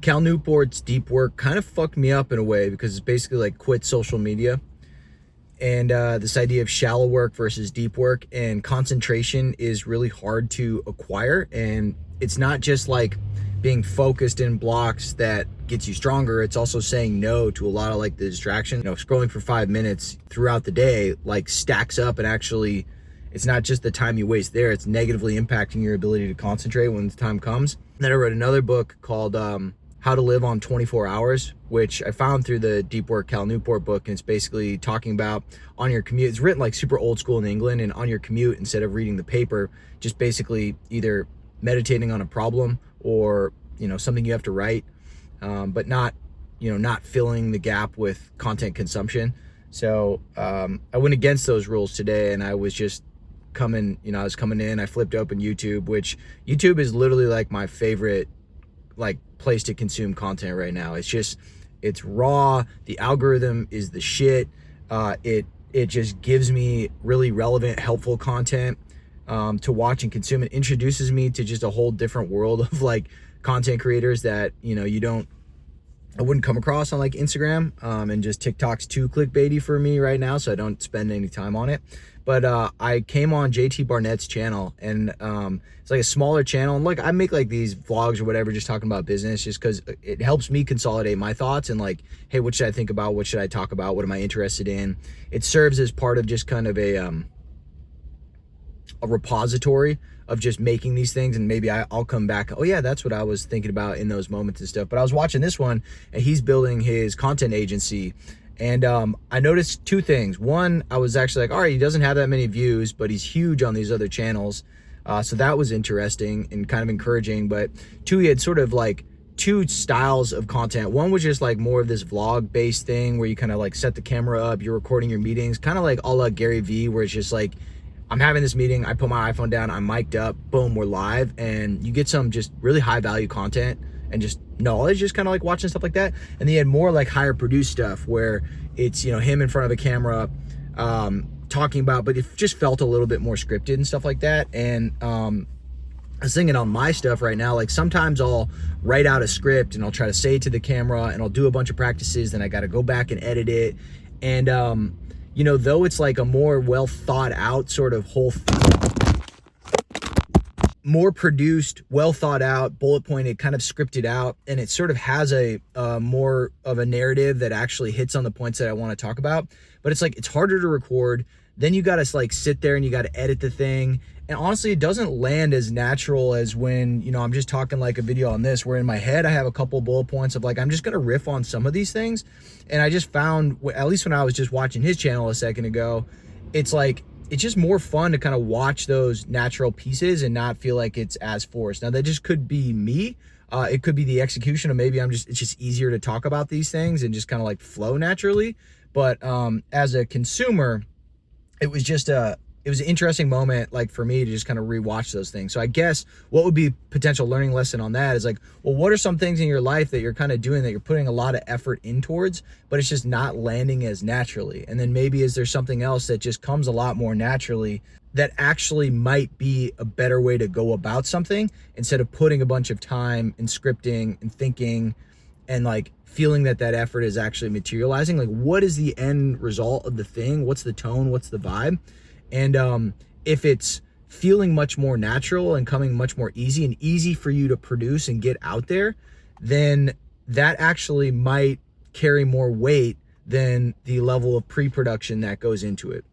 Cal Newport's deep work kind of fucked me up in a way, because it's basically like quit social media, and this idea of shallow work versus deep work, and concentration is really hard to acquire. And it's not just like being focused in blocks that gets you stronger. It's also saying no to a lot of like the distraction. Scrolling for 5 minutes throughout the day like stacks up, and actually it's not just the time you waste there, it's negatively impacting your ability to concentrate when the time comes. And then I read another book called How to Live on 24 Hours, which I found through the Deep Work Cal Newport book. And it's basically talking about on your commute. It's written like super old school in England, and on your commute, instead of reading the paper, just basically either meditating on a problem or, something you have to write, but not filling the gap with content consumption. So I went against those rules today, and I was just coming in, I flipped open YouTube, which YouTube is literally like my favorite like place to consume content right now. It's raw. The algorithm is the shit. It just gives me really relevant, helpful content to watch and consume. It introduces me to just a whole different world of like content creators that I wouldn't come across on like Instagram, and just TikTok's too clickbaity for me right now, so I don't spend any time on it. But I came on JT Barnette's channel, and it's like a smaller channel, and like I make like these vlogs or whatever just talking about business, just because it helps me consolidate my thoughts and like, hey, what should I think about, what should I talk about, what am I interested in. It serves as part of just kind of a repository of just making these things, and maybe I'll come back, oh yeah, that's what I was thinking about in those moments and stuff. But I was watching this one, and he's building his content agency, and I noticed two things. One, I was actually like, all right, he doesn't have that many views, but he's huge on these other channels, so that was interesting and kind of encouraging. But two, he had sort of like two styles of content. One was just like more of this vlog based thing where you kind of like set the camera up, you're recording your meetings, kind of like a la Gary Vee, where it's just like, I'm having this meeting, I put my iPhone down, I'm mic'd up, boom, we're live, and you get some just really high value content and just knowledge, just kind of like watching stuff like that. And they had more like higher produced stuff where it's, him in front of a camera talking about, but it just felt a little bit more scripted and stuff like that. And I was thinking on my stuff right now, like sometimes I'll write out a script and I'll try to say it to the camera, and I'll do a bunch of practices, then I got to go back and edit it. And though it's like a more well thought out sort of whole more produced, well thought out, bullet pointed, kind of scripted out, and it sort of has a more of a narrative that actually hits on the points that I want to talk about. But it's like, it's harder to record. Then you got to like sit there and you got to edit the thing. And honestly, it doesn't land as natural as when, I'm just talking like a video on this, where in my head I have a couple bullet points of like, I'm just going to riff on some of these things. And I just found, at least when I was just watching his channel a second ago, it's like, it's just more fun to kind of watch those natural pieces and not feel like it's as forced. Now that just could be me. It could be the execution, or maybe it's just easier to talk about these things and just kind of like flow naturally. But as a consumer, it was just it was an interesting moment, like for me to just kind of rewatch those things. So I guess what would be potential learning lesson on that is like, well, what are some things in your life that you're kind of doing that you're putting a lot of effort in towards, but it's just not landing as naturally? And then maybe is there something else that just comes a lot more naturally that actually might be a better way to go about something, instead of putting a bunch of time and scripting and thinking and like feeling that effort is actually materializing? Like, what is the end result of the thing? What's the tone? What's the vibe? And if it's feeling much more natural and coming much more easy for you to produce and get out there, then that actually might carry more weight than the level of pre-production that goes into it.